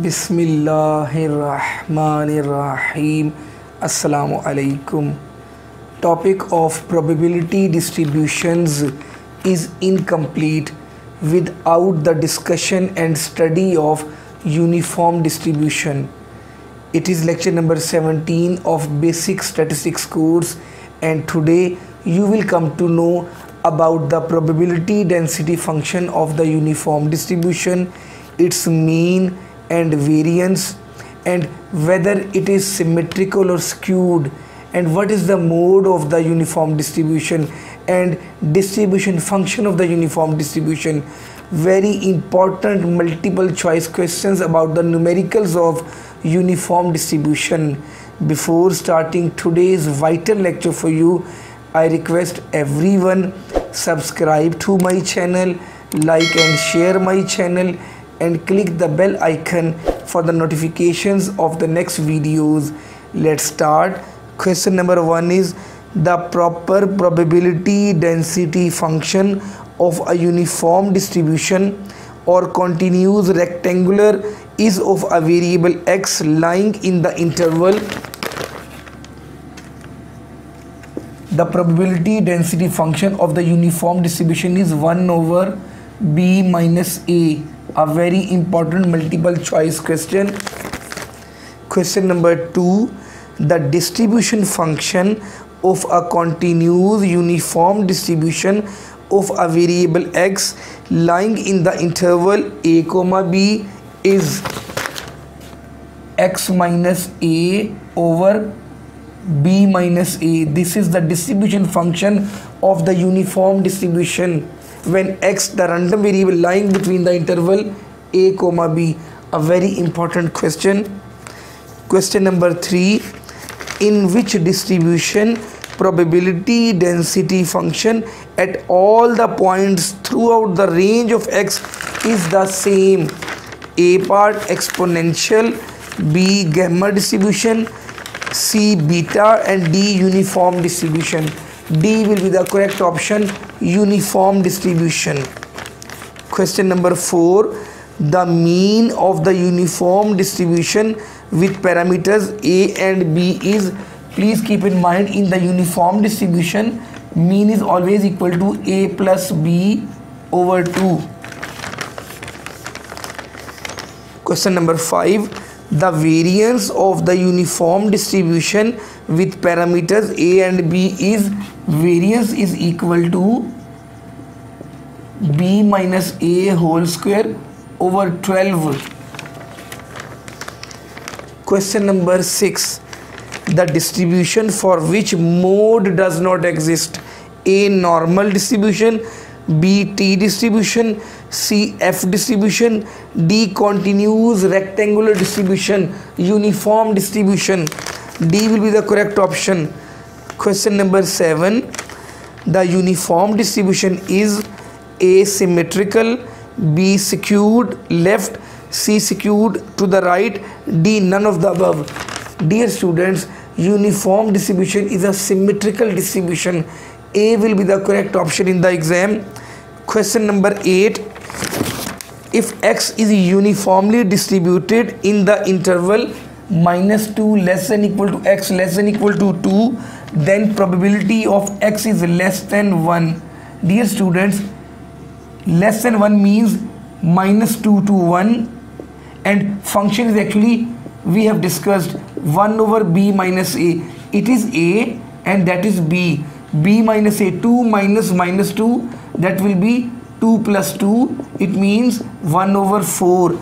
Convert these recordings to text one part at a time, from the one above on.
Bismillahirrahmanirrahim. Assalamu alaikum. Topic of probability distributions is incomplete without the discussion and study of uniform distribution. It is lecture number 17 of basic statistics course, and today you will come to know about the probability density function of the uniform distribution, its mean and variance, and whether it is symmetrical or skewed, and what is the mode of the uniform distribution and distribution function of the uniform distribution. Very important multiple choice questions about the numericals of uniform distribution. Before starting today's vital lecture for you, I request everyone subscribe to my channel, like and share my channel, and click the bell icon for the notifications of the next videos. Let's start. Question number 1 is the proper probability density function of a uniform distribution or continuous rectangular is of a variable x lying in the interval. The probability density function of the uniform distribution is 1 over b minus a. A very important multiple choice question. Question number 2. The distribution function of a continuous uniform distribution of a variable x lying in the interval a comma b is x minus a over b minus a. This is the distribution function of the uniform distribution when x, the random variable lying between the interval a comma b. A very important question. Question number 3. In which distribution probability density function at all the points throughout the range of x is the same? A part exponential, b gamma distribution, c beta, and d uniform distribution. D will be the correct option, uniform distribution. Question number 4. The mean of the uniform distribution with parameters a and b is, please keep in mind, in the uniform distribution mean is always equal to a plus b over 2. Question number 5. The variance of the uniform distribution with parameters a and b is, variance is equal to b minus a whole square over 12. Question number 6. The distribution for which mode does not exist: a normal distribution, b t distribution, c f distribution, d continuous rectangular distribution, uniform distribution. D will be the correct option. Question number 7. The uniform distribution is a symmetrical, b skewed left, c skewed to the right, d none of the above. Dear students, uniform distribution is a symmetrical distribution. A will be the correct option in the exam. Question number 8. If x is uniformly distributed in the interval -2 less than equal to x less than equal to 2, then probability of x is less than 1. Dear students, less than 1 means -2 to 1, and function is actually, we have discussed, 1 over b minus a. It is a and that is b. b minus a, 2 minus -2, that will be 2 plus 2. It means 1 over 4.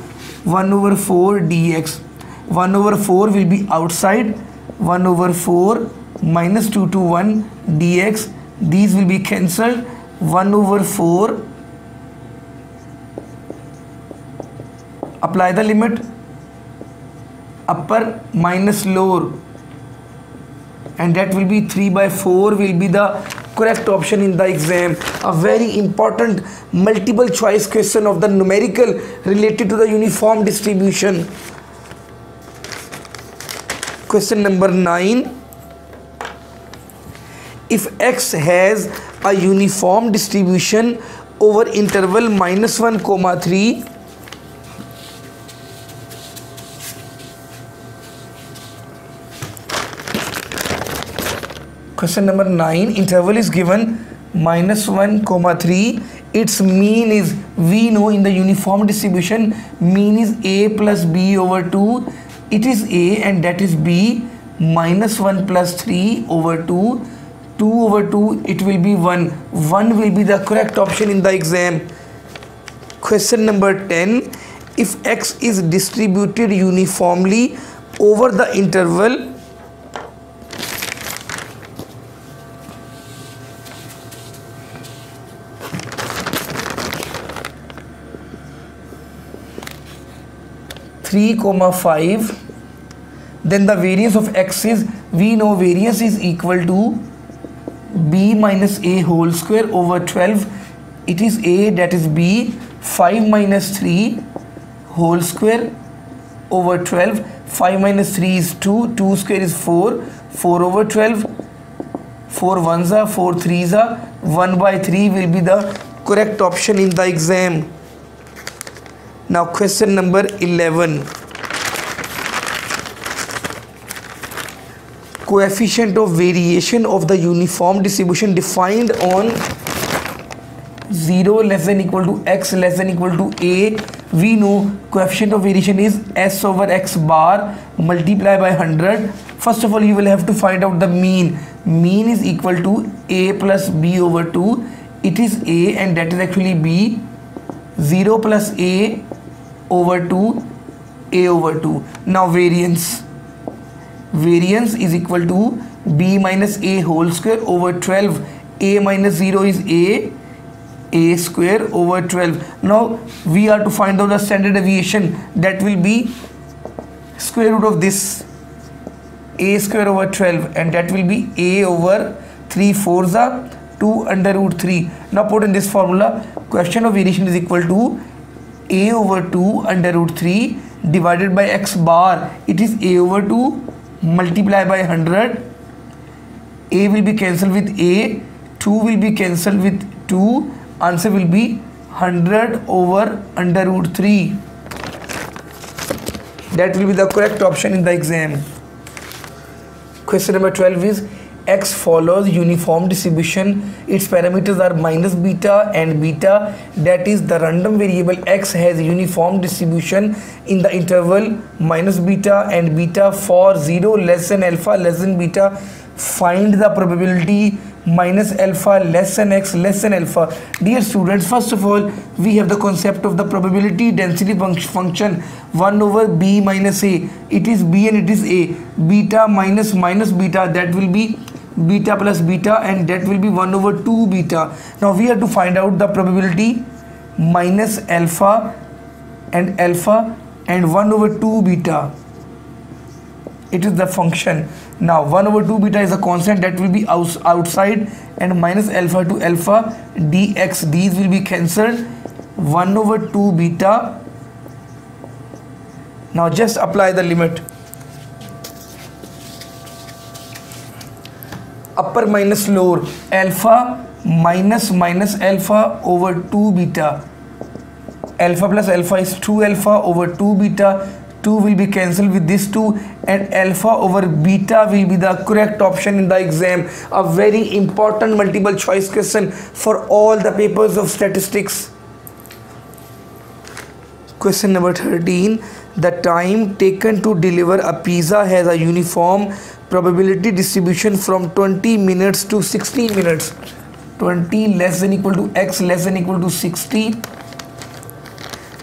1 over 4 dx. 1 over 4 will be outside. 1 over 4 minus 2 to 1 dx. These will be cancelled. 1 over 4. Apply the limit. Upper minus lower, and that will be 3 by 4 will be the correct option in the exam. A very important multiple choice question of the numerical related to the uniform distribution. Question number 9. If x has a uniform distribution over interval -1, 3, Question number 9. Interval is given -1, 3. Its mean is, we know in the uniform distribution, mean is a plus b over 2. It is a and that is b. -1 plus 3 over 2. 2 over 2, it will be 1. 1 will be the correct option in the exam. Question number 10. If x is distributed uniformly over the interval (3, 5), then the variance of x is, we know variance is equal to b minus a whole square over 12. It is a, that is b. 5 minus 3 whole square over 12. 5 minus 3 is 2. 2 square is 4. 4 over 12. 4 ones are 4 threes are 1 by 3 will be the correct option in the exam. Now question number 11. Coefficient of variation of the uniform distribution defined on 0 less than equal to x less than equal to a. We know coefficient of variation is s over x bar multiply by 100. First of all, you will have to find out the mean. Mean is equal to a plus b over 2. It is a and that is actually b. 0 plus a over 2, a over 2. Now variance is equal to b minus a whole square over 12. A minus 0 is a square over 12. Now we are to find out the standard deviation, that will be square root of this, a square over 12, and that will be a over 3 fours are 2 under root 3. Now put in this formula, coefficient of variation is equal to a over 2 under root 3 divided by x bar. It is a over 2 multiply by 100. A will be cancelled with a, 2 will be cancelled with 2. Answer will be 100 over under root 3. That will be the correct option in the exam. Question number 12 is, x follows uniform distribution. Its parameters are minus beta and beta. That is, the random variable x has uniform distribution in the interval minus beta and beta for 0 less than alpha less than beta. Find the probability minus alpha less than x less than alpha. Dear students, first of all, we have the concept of the probability density function 1 over b minus a. It is b and it is a. Beta minus beta, that will be beta plus beta, and that will be 1 over 2 beta. Now we have to find out the probability minus alpha and 1 over 2 beta. It is the function. Now 1 over 2 beta is a constant, that will be outside, and minus alpha to alpha dx, these will be cancelled. 1 over 2 beta. Now just apply the limit. Upper minus lower, alpha minus alpha over 2 beta. Alpha plus alpha is 2 alpha over 2 beta. 2 will be cancelled with this 2, and alpha over beta will be the correct option in the exam. A very important multiple choice question for all the papers of statistics. Question number 13. The time taken to deliver a pizza has a uniform probability distribution from 20 minutes to 60 minutes. 20 less than equal to x less than equal to 60.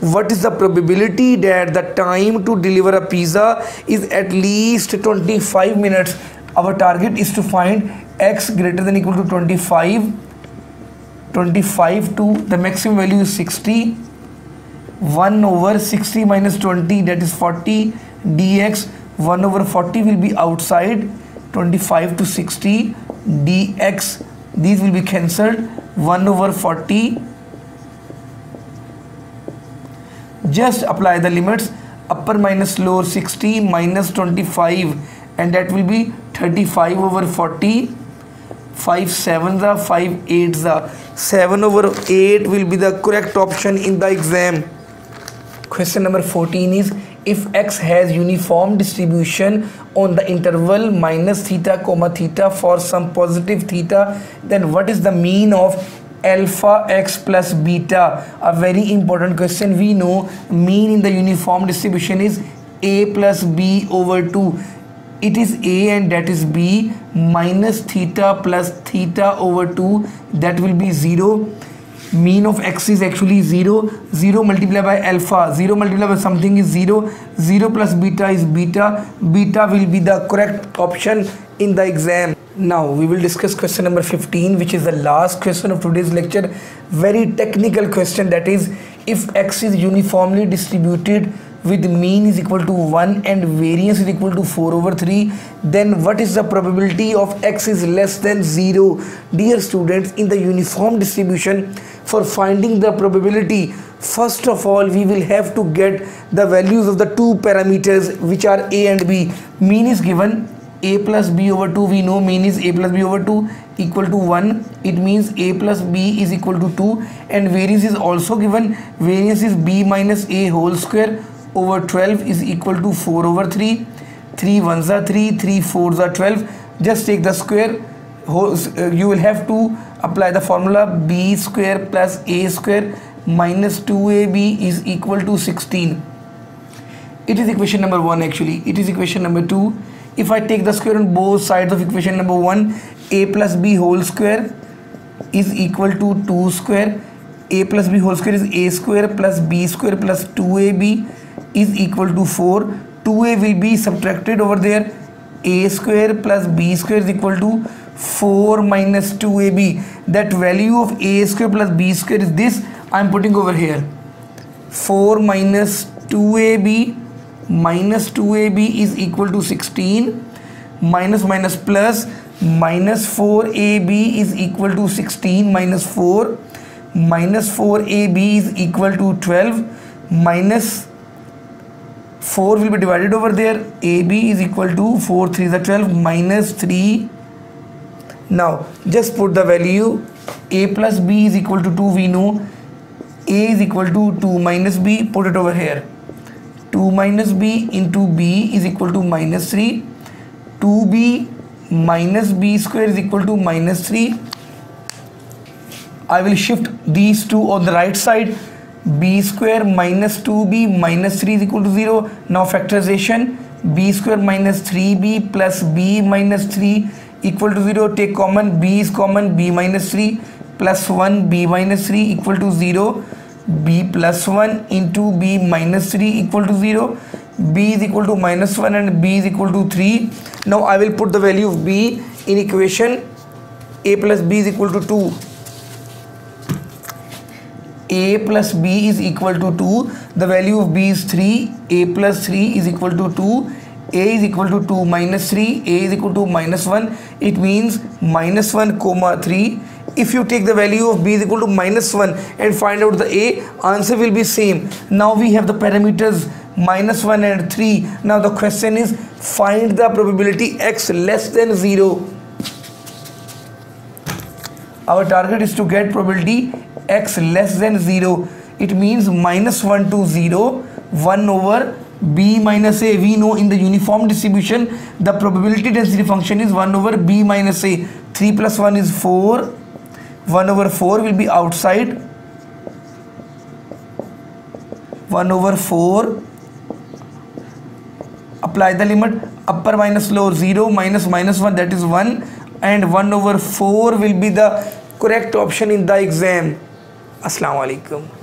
What is the probability that the time to deliver a pizza is at least 25 minutes? Our target is to find x greater than equal to 25. 25 to the maximum value is 60. 1 over 60 minus 20, that is 40 dx. 1 over 40 will be outside. 25 to 60 dx, these will be cancelled. 1 over 40. Just apply the limits. Upper minus lower 60 minus 25, and that will be 35 over 40. 5 sevens are 5 eights are 7 over 8 will be the correct option in the exam. Question number 14 is, if x has uniform distribution on the interval minus theta comma theta for some positive theta, then what is the mean of alpha x plus beta? A very important question. We know mean in the uniform distribution is a plus b over 2. It is a and that is b minus theta plus theta over 2, that will be 0. Mean of x is actually 0. 0 multiplied by alpha, 0 multiplied by something is 0. 0 plus beta is beta. Beta will be the correct option in the exam. Now we will discuss question number 15, which is the last question of today's lecture. Very technical question, that is, if x is uniformly distributed with mean is equal to 1 and variance is equal to 4 over 3, then what is the probability of x is less than 0? Dear students, in the uniform distribution, for finding the probability, first of all we will have to get the values of the two parameters which are a and b. Mean is given a plus b over 2, we know mean is a plus b over 2 equal to 1. It means a plus b is equal to 2, and variance is also given. Variance is b minus a whole square over 12 is equal to 4 over 3. 3 ones are 3, 3 fours are 12. Just take the square. You will have to apply the formula b square plus a square minus 2ab is equal to 16. It is equation number 1 actually. It is equation number 2. If I take the square on both sides of equation number 1, a plus b whole square is equal to 2 square. A plus b whole square is a square plus b square plus 2ab is equal to 4. 2a will be subtracted over there. A square plus b square is equal to 4 minus 2ab. That value of a square plus b square is this. I am putting over here. 4 minus 2ab minus 2ab is equal to 16. Minus minus plus, minus 4ab is equal to 16 minus 4. Minus 4ab is equal to 12. Minus 4 will be divided over there. ab is equal to 4 3 is 12 minus 3. Now just put the value. A plus b is equal to 2. We know a is equal to 2 minus b. Put it over here. 2 minus b into b is equal to minus 3. 2b minus b square is equal to minus 3. I will shift these two on the right side. B square minus 2b minus 3 is equal to 0. Now factorization. B square minus 3b plus b minus 3 equal to 0. Take common. B is common. B minus 3 plus 1 b minus 3 equal to 0. B plus 1 into b minus 3 equal to 0. B is equal to minus 1 and b is equal to 3. Now I will put the value of b in equation. A plus b is equal to 2. A plus b is equal to 2. The value of b is 3. A plus 3 is equal to 2. A is equal to 2 minus 3. A is equal to minus 1. It means minus 1 comma 3. If you take the value of b is equal to minus 1 and find out the a, answer will be same. Now we have the parameters minus 1 and 3. Now the question is, find the probability x less than 0. Our target is to get probability x less than 0. It means minus 1 to 0, 1 over b minus a. We know in the uniform distribution the probability density function is 1 over b minus a. 3 plus 1 is 4. 1 over 4 will be outside. 1 over 4. Apply the limit. Upper minus lower 0 minus minus 1, that is 1. And 1 over 4 will be the correct option in the exam. Assalamu alaikum.